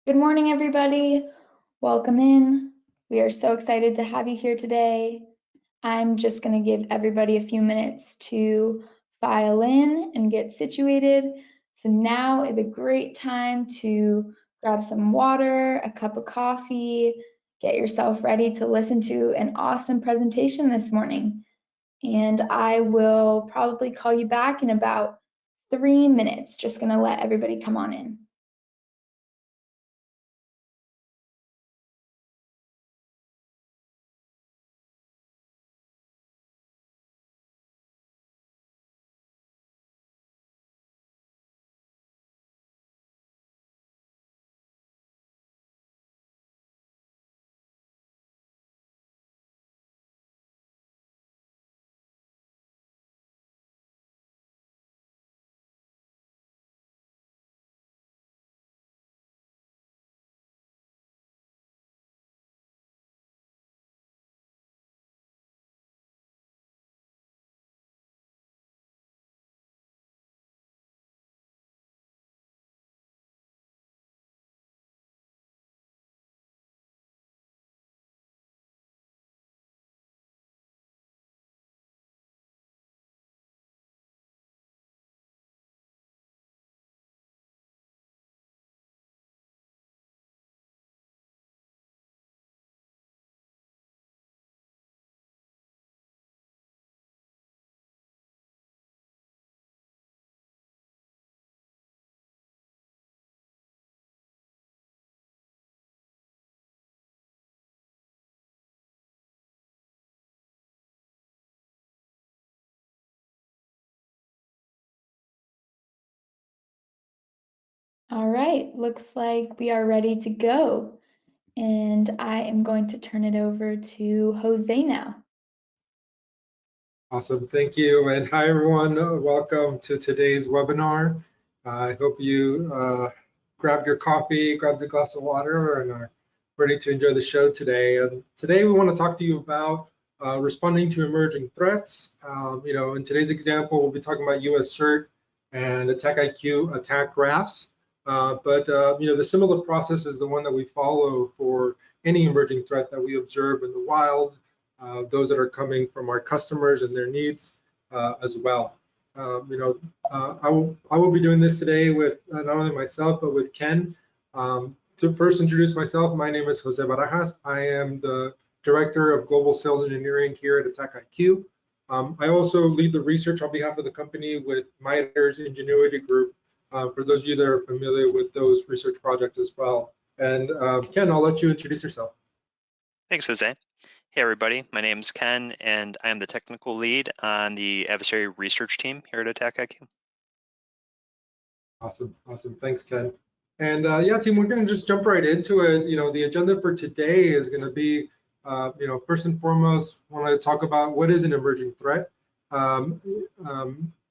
Good morning, everybody. Welcome in. We are so excited to have you here today. I'm just going to give everybody a few minutes to file in and get situated. So now is a great time to grab some water, a cup of coffee, get yourself ready to listen to an awesome presentation this morning. And I will probably call you back in about 3 minutes. Just going to let everybody come on in. All right, looks like we are ready to go. And I am going to turn it over to Jose now. Awesome, thank you. And hi, everyone. Welcome to today's webinar. I hope you grabbed your coffee, grabbed a glass of water, and are ready to enjoy the show today. And today we want to talk to you about responding to emerging threats. In today's example, we'll be talking about US-CERT and AttackIQ attack graphs. The similar process is the one that we follow for any emerging threat that we observe in the wild, those that are coming from our customers and their needs as well. I will be doing this today with not only myself, but with Ken. To first introduce myself, my name is Jose Barajas. I am the Director of Global Sales Engineering here at AttackIQ. I also lead the research on behalf of the company with MITRE's Ingenuity Group, for those of you that are familiar with those research projects as well. And Ken, I'll let you introduce yourself. Thanks, Jose. Hey, everybody. My name is Ken, and I am the technical lead on the Adversary Research Team here at AttackIQ. Awesome. Thanks, Ken. And yeah, team, we're going to just jump right into it. The agenda for today is going to be, first and foremost, want to talk about what is an emerging threat.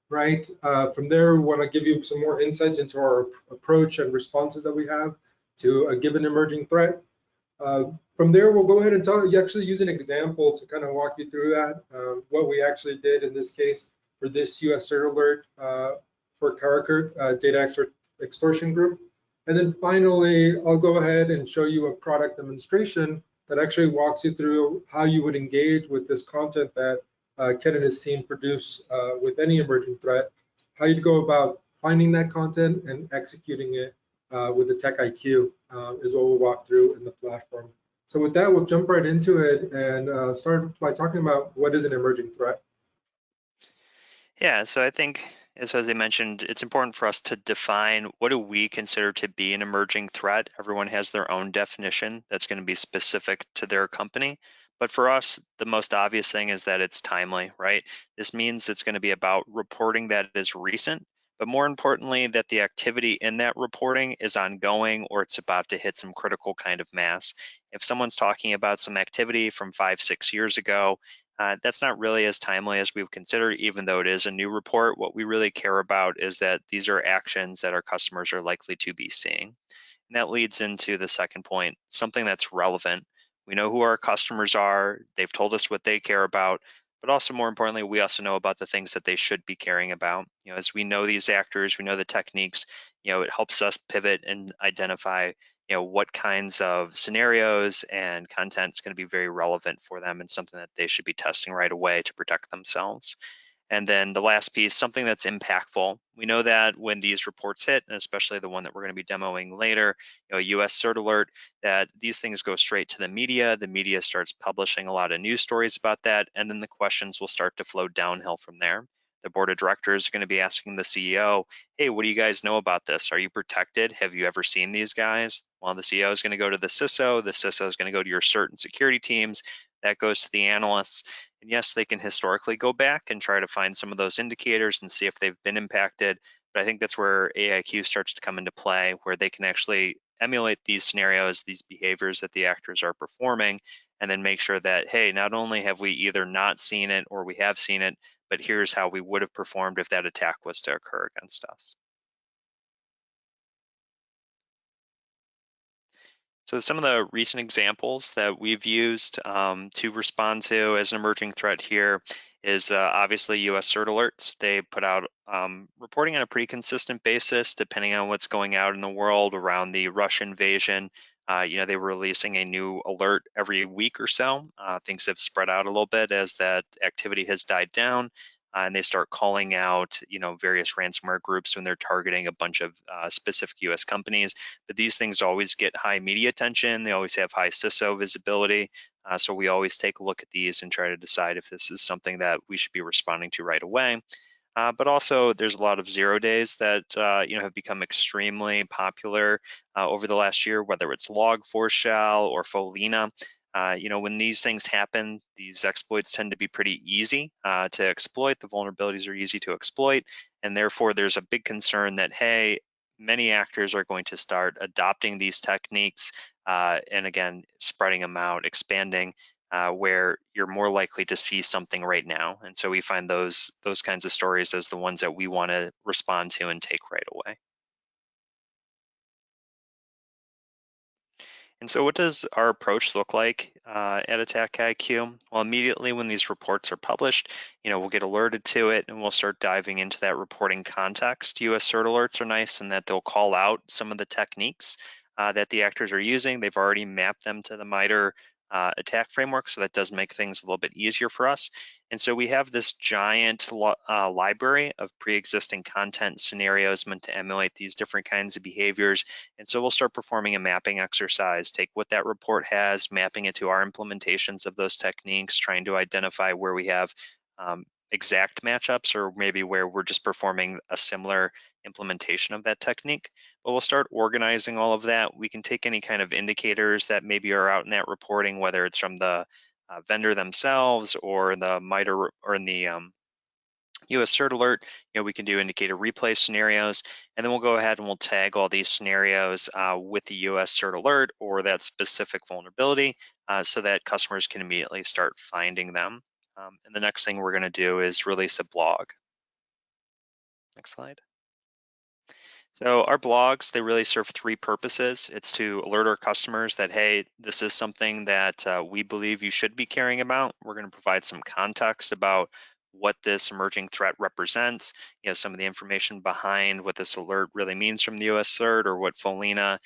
Right. From there, we want to give you some more insights into our approach and responses that we have to a given emerging threat. From there, we'll go ahead and actually use an example to kind of walk you through that, what we actually did in this case for this US-CERT alert for Karakurt data extortion group. And then finally, I'll go ahead and show you a product demonstration that actually walks you through how you would engage with this content that Ken and his team produce with any emerging threat, how you'd go about finding that content and executing it with AttackIQ is what we'll walk through in the platform. So with that, we'll jump right into it and start by talking about what is an emerging threat. Yeah, so I think, as Jose mentioned, it's important for us to define what do we consider to be an emerging threat. Everyone has their own definition that's going to be specific to their company. But for us, the most obvious thing is that it's timely, right? This means it's going to be about reporting that is recent, but more importantly, that the activity in that reporting is ongoing or it's about to hit some critical kind of mass. If someone's talking about some activity from 5-6 years ago, that's not really as timely as we would consider, even though it is a new report. What we really care about is that these are actions that our customers are likely to be seeing. And that leads into the second point, something that's relevant. We know who our customers are, they've told us what they care about, but also more importantly, we also know about the things that they should be caring about. As we know these actors, we know the techniques, it helps us pivot and identify, what kinds of scenarios and content is going to be very relevant for them and something that they should be testing right away to protect themselves. And then the last piece, something that's impactful. We know that when these reports hit, and especially the one that we're going to be demoing later, US-CERT alert, that these things go straight to the media. The media starts publishing a lot of news stories about that, and then the questions will start to flow downhill from there. The board of directors are going to be asking the CEO, hey, what do you guys know about this? Are you protected? Have you ever seen these guys? Well, the CEO is going to go to the CISO is going to go to your CERT and security teams, that goes to the analysts. And yes, they can historically go back and try to find some of those indicators and see if they've been impacted. But I think that's where AIQ starts to come into play, where they can actually emulate these scenarios, these behaviors that the actors are performing, and then make sure that, hey, not only have we either not seen it or we have seen it, but here's how we would have performed if that attack was to occur against us. So some of the recent examples that we've used to respond to as an emerging threat here is obviously US-CERT alerts. They put out reporting on a pretty consistent basis, depending on what's going out in the world around the Russian invasion. They were releasing a new alert every week or so. Things have spread out a little bit as that activity has died down. And they start calling out, various ransomware groups when they're targeting a bunch of specific US companies. But these things always get high media attention. They always have high CISO visibility. So we always take a look at these and try to decide if this is something that we should be responding to right away. But also there's a lot of 0 days that have become extremely popular over the last year, whether it's Log4Shell or Folina. When these things happen, these exploits tend to be pretty easy to exploit. The vulnerabilities are easy to exploit, and therefore there's a big concern that, hey, many actors are going to start adopting these techniques and again, spreading them out, expanding where you're more likely to see something right now. And so we find those kinds of stories as the ones that we want to respond to and take right away. And so what does our approach look like at AttackIQ? Well, immediately when these reports are published, we'll get alerted to it and we'll start diving into that reporting context. US-CERT alerts are nice in that they'll call out some of the techniques that the actors are using. They've already mapped them to the MITRE attack framework, so that does make things a little bit easier for us. And so we have this giant library of pre-existing content scenarios meant to emulate these different kinds of behaviors. And so we'll start performing a mapping exercise, take what that report has, mapping it to our implementations of those techniques, trying to identify where we have exact matchups or maybe where we're just performing a similar implementation of that technique. But we'll start organizing all of that. We can take any kind of indicators that maybe are out in that reporting, whether it's from the vendor themselves or the MITRE or in the US-CERT alert. We can do indicator replay scenarios, and then we'll go ahead and we'll tag all these scenarios with the US-CERT alert or that specific vulnerability so that customers can immediately start finding them. And the next thing we're going to do is release a blog. Next slide. So our blogs, they really serve three purposes. It's to alert our customers that, hey, this is something that we believe you should be caring about. We're going to provide some context about what this emerging threat represents, some of the information behind what this alert really means from the US-CERT or what Folina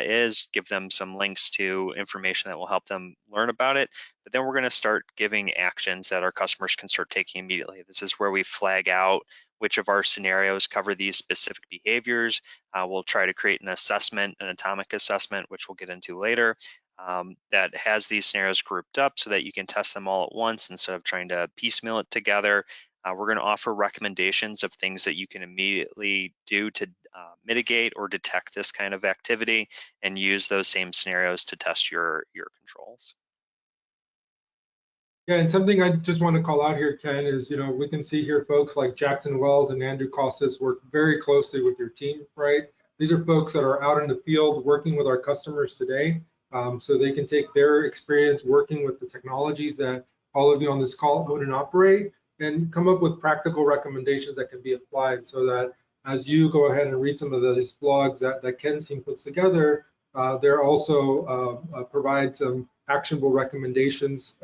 is, give them some links to information that will help them learn about it. But then we're going to start giving actions that our customers can start taking immediately. This is where we flag out which of our scenarios cover these specific behaviors. We'll try to create an assessment, an atomic assessment, which we'll get into later, that has these scenarios grouped up so that you can test them all at once instead of trying to piecemeal it together. We're going to offer recommendations of things that you can immediately do to mitigate or detect this kind of activity and use those same scenarios to test your controls. Yeah, and something I just want to call out here, Ken, is, we can see here folks like Jackson Wells and Andrew Costas work very closely with your team, right? These are folks that are out in the field working with our customers today, so they can take their experience working with the technologies that all of you on this call own and operate and come up with practical recommendations that can be applied so that as you go ahead and read some of these blogs that Ken's team puts together, they're also provide some actionable recommendations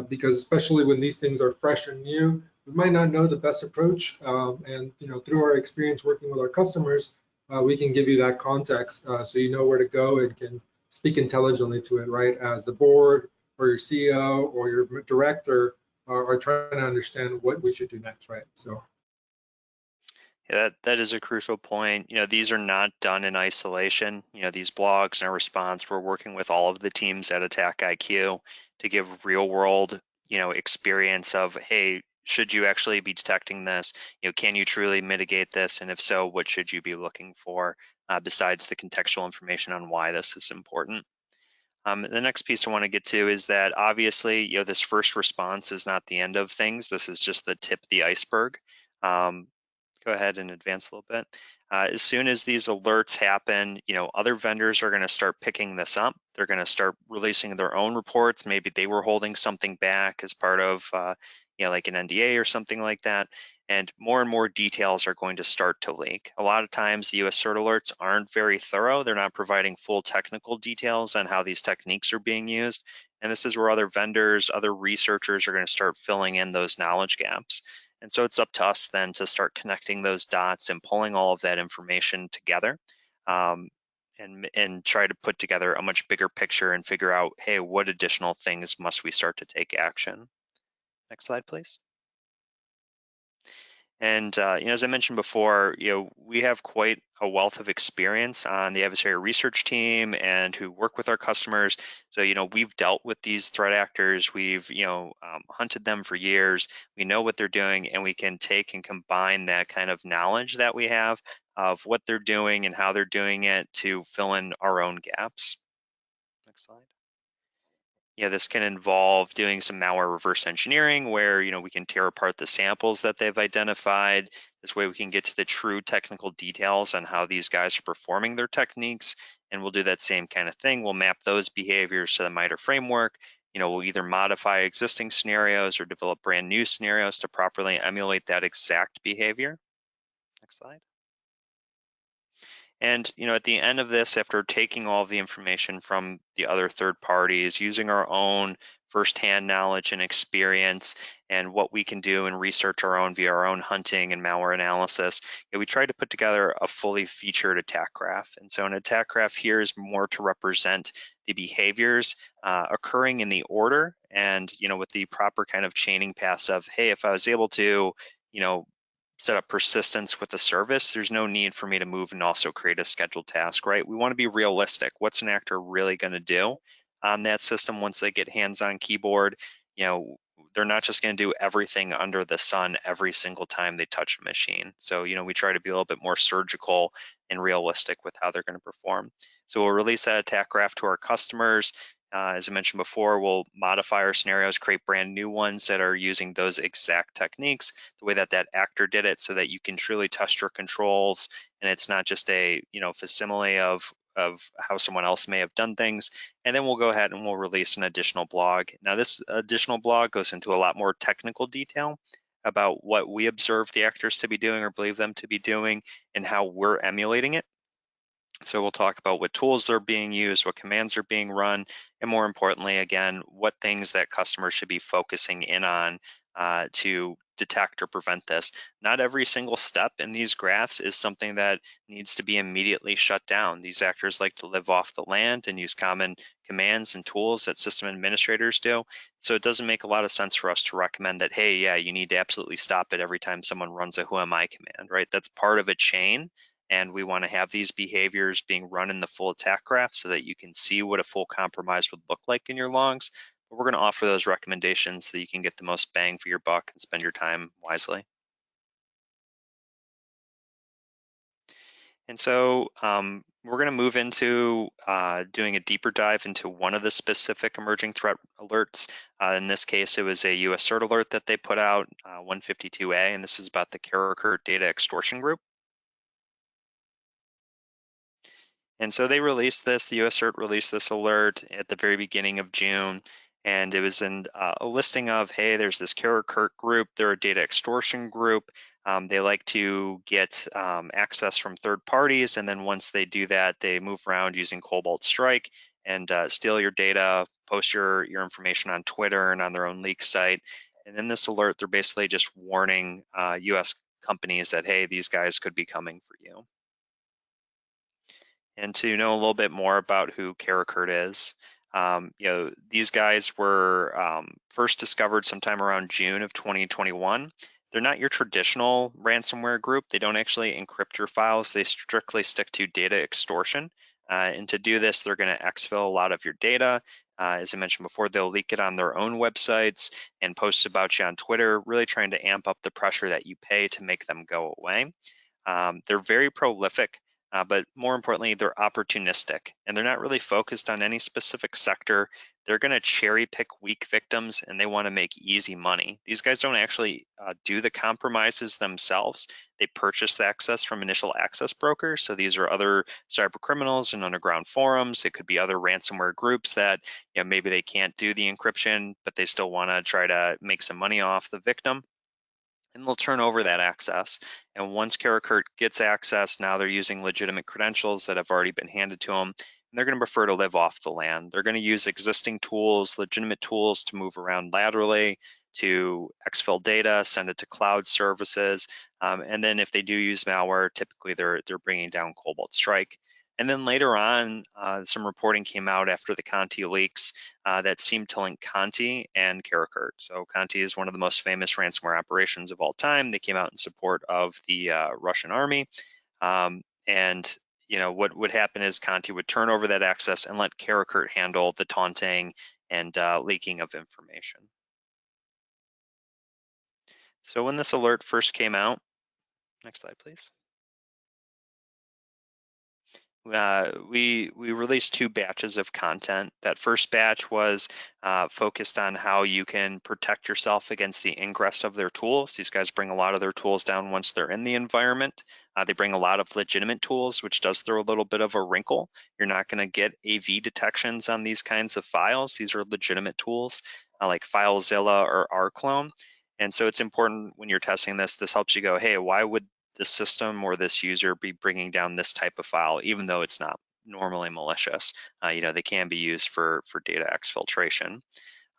because especially when these things are fresh and new, we might not know the best approach. And through our experience working with our customers, we can give you that context so you know where to go and can speak intelligently to it, right? As the board or your CEO or your director are trying to understand what we should do next, right? So. Yeah, that is a crucial point. These are not done in isolation. These blogs and our response, we're working with all of the teams at AttackIQ to give real world, experience of, hey, should you actually be detecting this? Can you truly mitigate this? And if so, what should you be looking for besides the contextual information on why this is important? The next piece I want to get to is that obviously, this first response is not the end of things. This is just the tip of the iceberg. Go ahead and advance a little bit. As soon as these alerts happen, other vendors are going to start picking this up. They're going to start releasing their own reports. Maybe they were holding something back as part of, like an NDA or something like that. And more details are going to start to leak. A lot of times the US-CERT alerts aren't very thorough. They're not providing full technical details on how these techniques are being used. And this is where other vendors, other researchers are going to start filling in those knowledge gaps. And so it's up to us then to start connecting those dots and pulling all of that information together and try to put together a much bigger picture and figure out, hey, what additional things must we start to take action? Next slide, please. And as I mentioned before, we have quite a wealth of experience on the adversary research team and who work with our customers. So we've dealt with these threat actors. We've hunted them for years. We know what they're doing, and we can take and combine that kind of knowledge that we have of what they're doing and how they're doing it to fill in our own gaps. Next slide. This can involve doing some malware reverse engineering where, we can tear apart the samples that they've identified. This way we can get to the true technical details on how these guys are performing their techniques. And we'll do that same kind of thing. We'll map those behaviors to the MITRE framework. We'll either modify existing scenarios or develop brand new scenarios to properly emulate that exact behavior. Next slide. And at the end of this, after taking all of the information from the other third parties, using our own firsthand knowledge and experience and what we can do and research our own via our own hunting and malware analysis, we try to put together a fully featured attack graph. And so an attack graph here is more to represent the behaviors occurring in the order and, with the proper kind of chaining paths of, hey, if I was able to, set up persistence with a service, there's no need for me to move and also create a scheduled task, right? We want to be realistic. What's an actor really going to do on that system once they get hands-on keyboard? They're not just going to do everything under the sun every single time they touch a machine. So, we try to be a little bit more surgical and realistic with how they're going to perform. So we'll release that attack graph to our customers. As I mentioned before, we'll modify our scenarios, create brand new ones that are using those exact techniques, the way that that actor did it, so that you can truly test your controls, and it's not just a facsimile of how someone else may have done things. And then we'll go ahead and we'll release an additional blog. Now, this additional blog goes into a lot more technical detail about what we observe the actors to be doing or believe them to be doing and how we're emulating it. So we'll talk about what tools are being used, what commands are being run, and more importantly, again, what things that customers should be focusing in on to detect or prevent this. Not every single step in these graphs is something that needs to be immediately shut down. These actors like to live off the land and use common commands and tools that system administrators do. So it doesn't make a lot of sense for us to recommend that, hey, yeah, you need to absolutely stop it every time someone runs a who am I command, right? That's part of a chain. And we want to have these behaviors being run in the full attack graph so that you can see what a full compromise would look like in your logs. But we're going to offer those recommendations so that you can get the most bang for your buck and spend your time wisely. And so we're going to move into doing a deeper dive into one of the specific emerging threat alerts. In this case, it was a US-CERT alert that they put out, 152A, and this is about the Karakurt data extortion group. And so they released this, the US-CERT released this alert at the very beginning of June. And it was in a listing of, hey, there's this Karakurt group, they're a data extortion group. They like to get access from third parties. And then once they do that, they move around using Cobalt Strike and steal your data, post your information on Twitter and on their own leak site. And in this alert, they're basically just warning US companies that, hey, these guys could be coming for you. and to know a little bit more about who Karakurt is. These guys were first discovered sometime around June of 2021. They're not your traditional ransomware group. They don't actually encrypt your files. They strictly stick to data extortion. And to do this, they're going to exfil a lot of your data. As I mentioned before, they'll leak it on their own websites and post about you on Twitter, really trying to amp up the pressure that you pay to make them go away. They're very prolific, but more importantly, they're opportunistic, and they're not really focused on any specific sector. They're going to cherry pick weak victims, and they want to make easy money. These guys don't actually do the compromises themselves. They purchase access from initial access brokers. So these are other cyber criminals and underground forums. It could be other ransomware groups that maybe they can't do the encryption, but they still want to try to make some money off the victim. And they'll turn over that access. And once Karakurt gets access, now they're using legitimate credentials that have already been handed to them. And they're going to prefer to live off the land. They're going to use existing tools, legitimate tools to move around laterally, to exfil data, send it to cloud services. And then if they do use malware, typically they're bringing down Cobalt Strike. And then later on, some reporting came out after the Conti leaks that seemed to link Conti and Karakurt. So Conti is one of the most famous ransomware operations of all time. They came out in support of the Russian army. And what would happen is Conti would turn over that access and let Karakurt handle the taunting and leaking of information. So when this alert first came out, next slide, please. We released 2 batches of content. That first batch was focused on how you can protect yourself against the ingress of their tools. These guys bring a lot of their tools down once they're in the environment. They bring a lot of legitimate tools, which does throw a little bit of a wrinkle. You're not going to get AV detections on these kinds of files. These are legitimate tools like FileZilla or rclone. And so it's important when you're testing this, this helps you go, hey, why would the system or this user be bringing down this type of file, even though it's not normally malicious? They can be used for data exfiltration.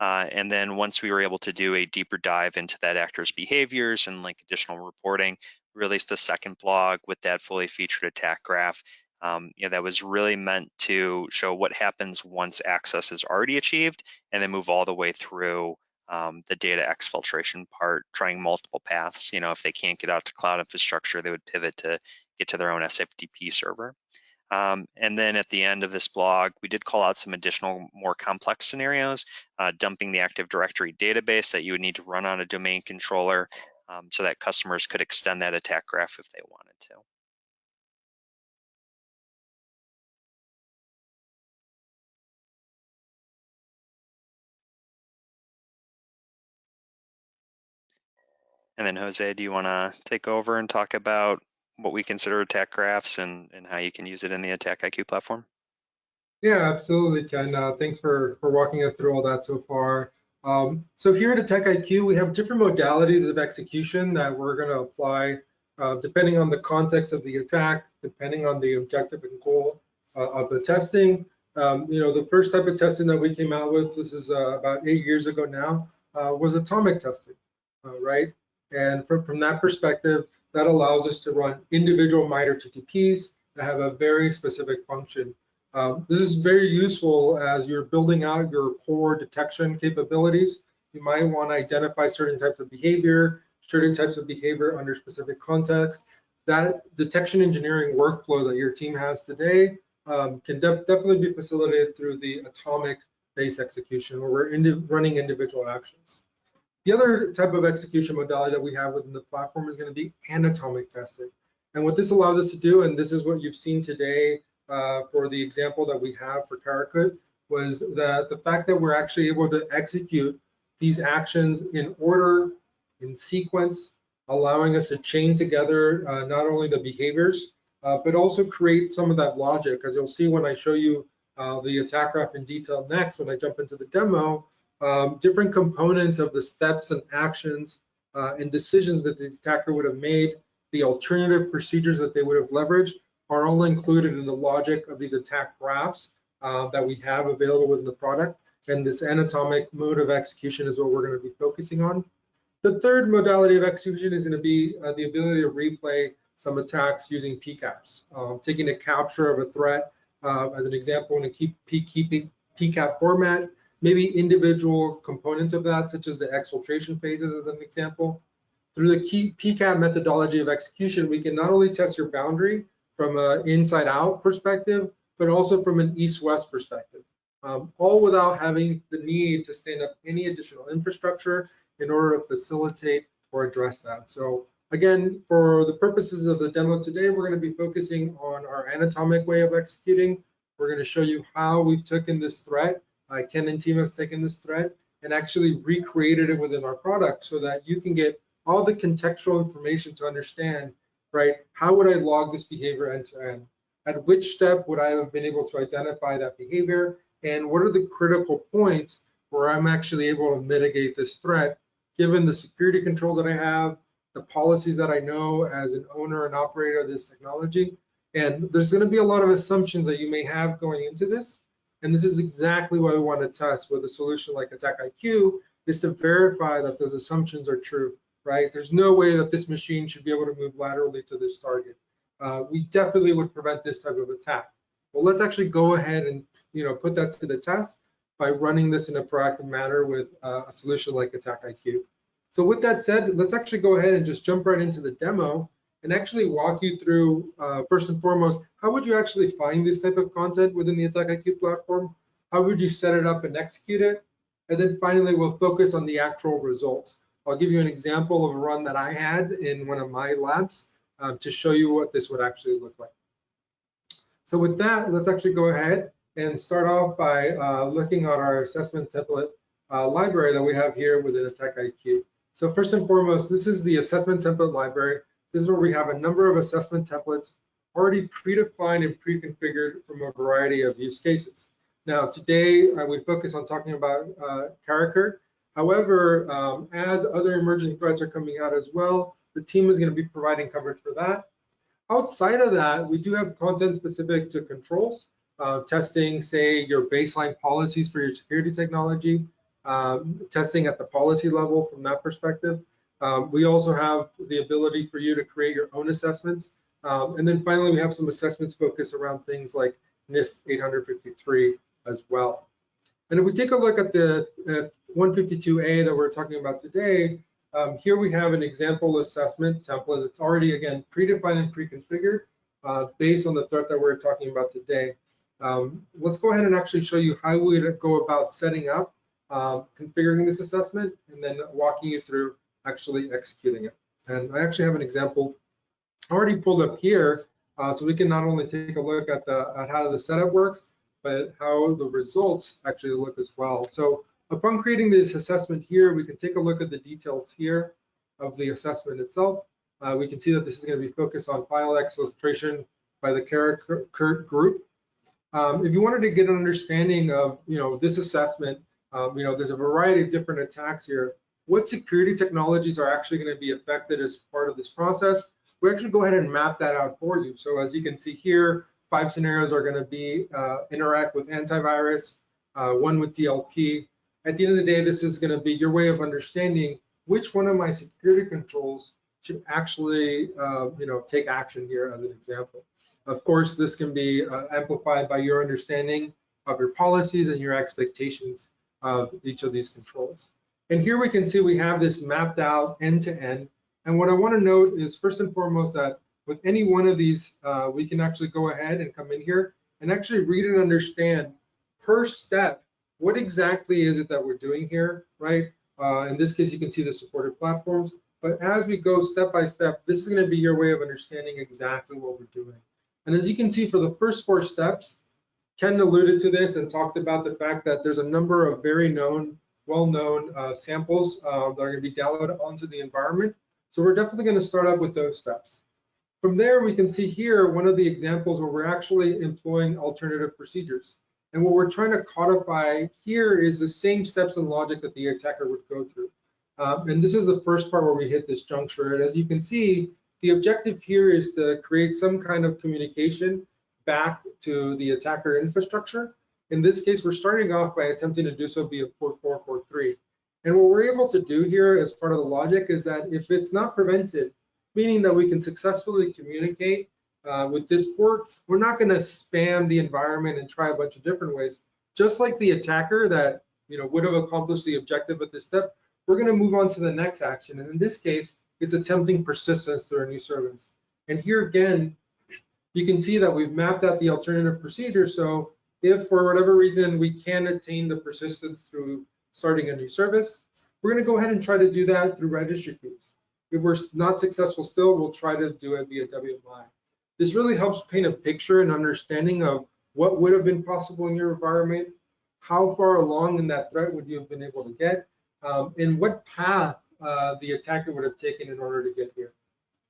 And then once we were able to do a deeper dive into that actor's behaviors and like additional reporting, we released a second blog with that fully featured attack graph. That was really meant to show what happens once access is already achieved, and then move all the way through the data exfiltration part, trying multiple paths. If they can't get out to cloud infrastructure, they would pivot to get to their own SFTP server. And then at the end of this blog, we did call out some additional more complex scenarios, dumping the Active Directory database that you would need to run on a domain controller so that customers could extend that attack graph if they wanted to. And then Jose, do you want to take over and talk about what we consider attack graphs and how you can use it in the AttackIQ platform? Yeah, absolutely, Ken. Thanks for walking us through all that so far. So here at AttackIQ, we have different modalities of execution that we're going to apply depending on the context of the attack, depending on the objective and goal of the testing. The first type of testing that we came out with, this is about 8 years ago now, was atomic testing, right? And from that perspective, that allows us to run individual MITRE TTPs that have a very specific function. This is very useful as you're building out your core detection capabilities. You might want to identify certain types of behavior under specific context. That detection engineering workflow that your team has today can definitely be facilitated through the atomic-based execution, where we're running individual actions. The other type of execution modality that we have within the platform is going to be anatomic testing. And what this allows us to do, and this is what you've seen today for the example that we have for Karakurt, was that the fact that we're actually able to execute these actions in order, in sequence, allowing us to chain together not only the behaviors, but also create some of that logic. As you'll see when I show you the attack graph in detail next, when I jump into the demo, different components of the steps and actions and decisions that the attacker would have made, the alternative procedures that they would have leveraged, are all included in the logic of these attack graphs that we have available within the product. And this anatomic mode of execution is what we're going to be focusing on. The third modality of execution is going to be the ability to replay some attacks using PCAPs, taking a capture of a threat as an example, in a PCAP format, maybe individual components of that, such as the exfiltration phases as an example. Through the PCAP methodology of execution, we can not only test your boundary from an inside-out perspective, but also from an east-west perspective, all without having the need to stand up any additional infrastructure in order to facilitate or address that. So again, for the purposes of the demo today, we're going to be focusing on our anatomic way of executing. We're going to show you how we've taken this threat. Ken and team have taken this threat and actually recreated it within our product so that you can get all the contextual information to understand, right, how would I log this behavior end to end? At which step would I have been able to identify that behavior? And what are the critical points where I'm actually able to mitigate this threat, given the security controls that I have, the policies that I know as an owner and operator of this technology. And there's going to be a lot of assumptions that you may have going into this. And this is exactly what we want to test with a solution like AttackIQ, is to verify that those assumptions are true. Right? There's no way that this machine should be able to move laterally to this target. We definitely would prevent this type of attack. Well, let's actually go ahead and put that to the test by running this in a proactive manner with a solution like AttackIQ. So with that said, let's actually go ahead and just jump right into the demo and actually walk you through, first and foremost, how would you actually find this type of content within the AttackIQ platform? How would you set it up and execute it? And then finally, we'll focus on the actual results. I'll give you an example of a run that I had in one of my labs to show you what this would actually look like. So with that, let's actually go ahead and start off by looking at our assessment template library that we have here within AttackIQ. So first and foremost, this is the assessment template library. This is where we have a number of assessment templates already predefined and pre-configured from a variety of use cases. Now today, we focus on talking about Karakurt. However, as other emerging threats are coming out as well, the team is going to be providing coverage for that. Outside of that, we do have content specific to controls, testing, say, your baseline policies for your security technology, testing at the policy level from that perspective. We also have the ability for you to create your own assessments. And then finally, we have some assessments focused around things like NIST 853 as well. And if we take a look at the 152A that we're talking about today, here we have an example assessment template that's already, again, predefined and pre-configured based on the threat that we're talking about today. Let's go ahead and actually show you how we would go about setting up, configuring this assessment, and then walking you through actually executing it. And I actually have an example already pulled up here, so we can not only take a look at how the setup works, but how the results actually look as well. So upon creating this assessment here, we can take a look at the details here of the assessment itself. We can see that this is going to be focused on file exfiltration by the Karakurt group. If you wanted to get an understanding of this assessment, there's a variety of different attacks here. What security technologies are actually going to be affected as part of this process? We actually go ahead and map that out for you. So as you can see here, 5 scenarios are going to be interact with antivirus, 1 with DLP. At the end of the day, this is going to be your way of understanding which one of my security controls should actually take action here as an example. Of course, this can be amplified by your understanding of your policies and your expectations of each of these controls. And here we can see we have this mapped out end to end. And what I want to note is first and foremost that with any one of these, we can actually go ahead and come in here and actually read and understand per step what exactly is it that we're doing here, right? In this case, you can see the supported platforms. But as we go step by step, this is going to be your way of understanding exactly what we're doing. And as you can see, for the first 4 steps, Ken alluded to this and talked about the fact that there's a number of very well-known samples that are going to be downloaded onto the environment. So we're definitely going to start out with those steps. From there, we can see here one of the examples where we're actually employing alternative procedures. And what we're trying to codify here is the same steps and logic that the attacker would go through. And this is the first part where we hit this juncture. And as you can see, the objective here is to create some kind of communication back to the attacker infrastructure. In this case, we're starting off by attempting to do so via port 443. And what we're able to do here as part of the logic is that if it's not prevented, meaning that we can successfully communicate with this port, we're not going to spam the environment and try a bunch of different ways. Just like the attacker that would have accomplished the objective at this step, we're going to move on to the next action. And in this case, it's attempting persistence through a new service. And here again, you can see that we've mapped out the alternative procedure. So if for whatever reason we can't attain the persistence through starting a new service, we're going to go ahead and try to do that through registry keys. If we're not successful still, we'll try to do it via WMI. This really helps paint a picture and understanding of what would have been possible in your environment, how far along in that threat would you have been able to get, and what path the attacker would have taken in order to get here.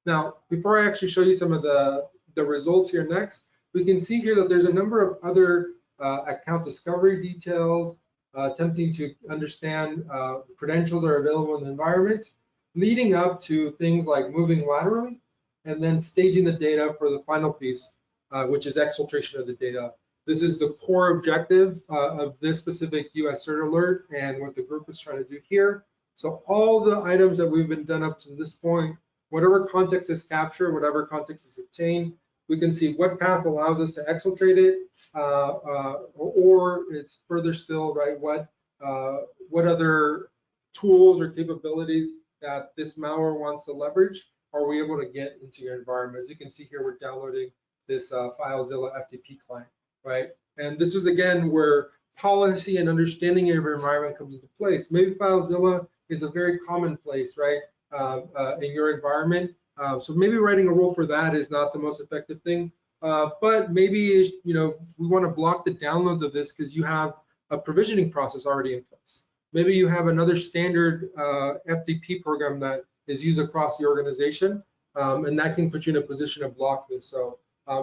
Now, before I actually show you some of the results here next, we can see here that there's a number of other account discovery details, attempting to understand credentials that are available in the environment, leading up to things like moving laterally, and then staging the data for the final piece, which is exfiltration of the data. This is the core objective of this specific US-CERT alert and what the group is trying to do here. So all the items that we've been done up to this point, whatever context is captured, whatever context is obtained, we can see what path allows us to exfiltrate it, or it's further still, right? What other tools or capabilities that this malware wants to leverage are we able to get into your environment? As you can see here, we're downloading this FileZilla FTP client, right? And this is again where policy and understanding of your environment comes into place. Maybe FileZilla is a very common place, right, in your environment. So maybe writing a rule for that is not the most effective thing, but maybe we want to block the downloads of this because you have a provisioning process already in place. Maybe you have another standard FTP program that is used across the organization, and that can put you in a position to block this. So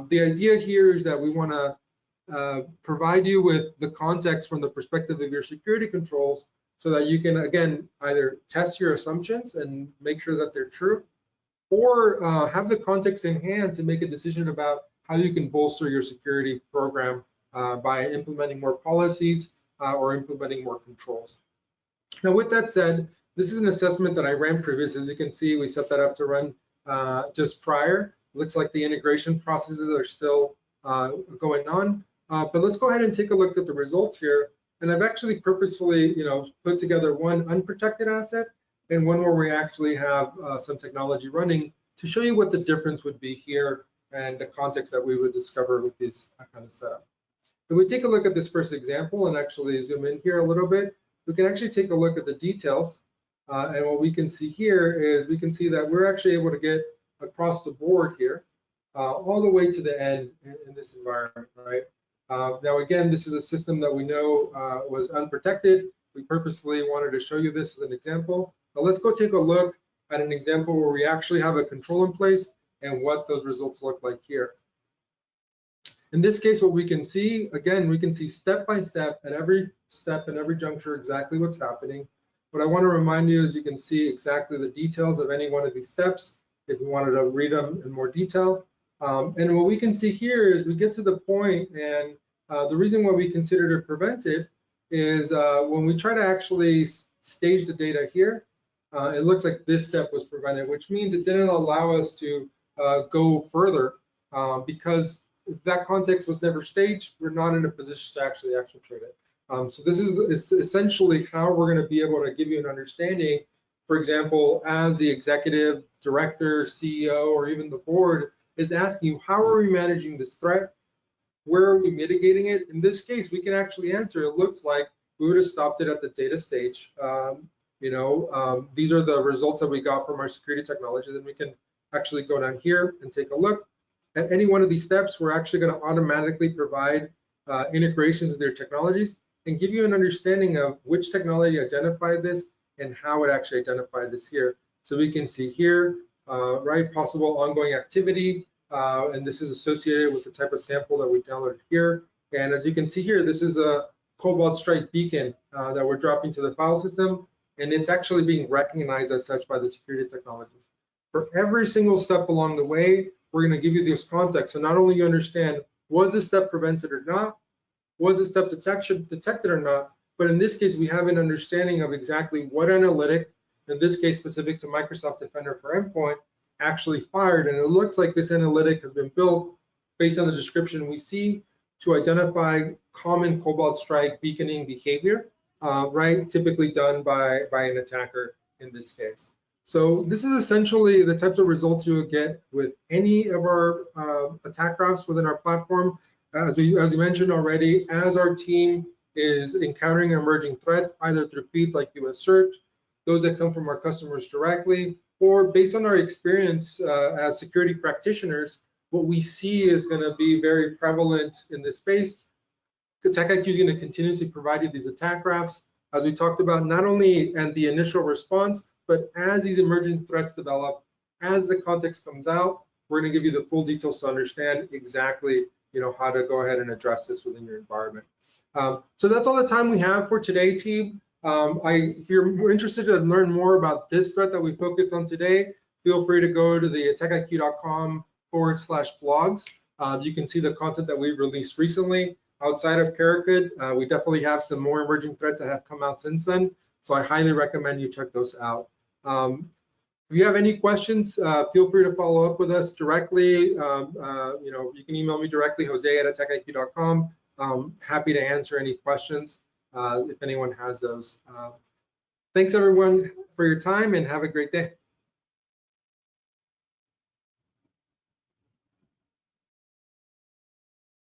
the idea here is that we want to provide you with the context from the perspective of your security controls so that you can, again, either test your assumptions and make sure that they're true, or have the context in hand to make a decision about how you can bolster your security program by implementing more policies or implementing more controls. Now, with that said, this is an assessment that I ran previous. As you can see, we set that up to run just prior. Looks like the integration processes are still going on. But let's go ahead and take a look at the results here. And I've actually purposefully, put together one unprotected asset and one where we actually have some technology running to show you what the difference would be here and the context that we would discover with this kind of setup. If we take a look at this first example and actually zoom in here a little bit, we can actually take a look at the details. And what we can see here is we can see that we're actually able to get across the board here, all the way to the end in this environment, right? Now, again, this is a system that we know was unprotected. We purposely wanted to show you this as an example. But let's go take a look at an example where we actually have a control in place and what those results look like here. In this case, what we can see, again, we can see step by step at every step and every juncture exactly what's happening. What I want to remind you is you can see exactly the details of any one of these steps if you wanted to read them in more detail. And what we can see here is we get to the point, and the reason why we consider it prevented is when we try to actually stage the data here, it looks like this step was prevented, which means it didn't allow us to go further because if that context was never staged, we're not in a position to actually exfiltrate it. So this is essentially how we're going to be able to give you an understanding. For example, as the executive, director, CEO, or even the board is asking you, how are we managing this threat? Where are we mitigating it? In this case, we can actually answer. It looks like we would have stopped it at the data stage. These are the results that we got from our security technology. Then we can actually go down here and take a look. At any one of these steps, we're actually going to automatically provide integrations with their technologies and give you an understanding of which technology identified this and how it actually identified this here. So we can see here, right, possible ongoing activity, and this is associated with the type of sample that we downloaded here. And as you can see here, this is a Cobalt Strike beacon that we're dropping to the file system, and it's actually being recognized as such by the security technologies. For every single step along the way, we're going to give you this context. So not only you understand, was this step prevented or not? Was this step detected or not? But in this case, we have an understanding of exactly what analytic, in this case specific to Microsoft Defender for Endpoint, actually fired. And it looks like this analytic has been built based on the description we see to identify common Cobalt Strike beaconing behavior, right? Typically done by an attacker in this case. So this is essentially the types of results you would get with any of our attack graphs within our platform. As we mentioned already, as our team is encountering emerging threats, either through feeds like US-CERT, those that come from our customers directly, or based on our experience as security practitioners, what we see is going to be very prevalent in this space. AttackIQ is going to continuously provide you these attack graphs, as we talked about, not only at the initial response, but as these emerging threats develop, as the context comes out, we're going to give you the full details to understand exactly, how to go ahead and address this within your environment. So that's all the time we have for today, team. If you're interested to learn more about this threat that we focused on today, feel free to go to the attackiq.com/blogs. You can see the content that we've released recently. Outside of Karakurt, we definitely have some more emerging threats that have come out since then. So I highly recommend you check those out. If you have any questions, feel free to follow up with us directly. You can email me directly, jose@attackiq.com. Happy to answer any questions if anyone has those. Thanks everyone for your time and have a great day.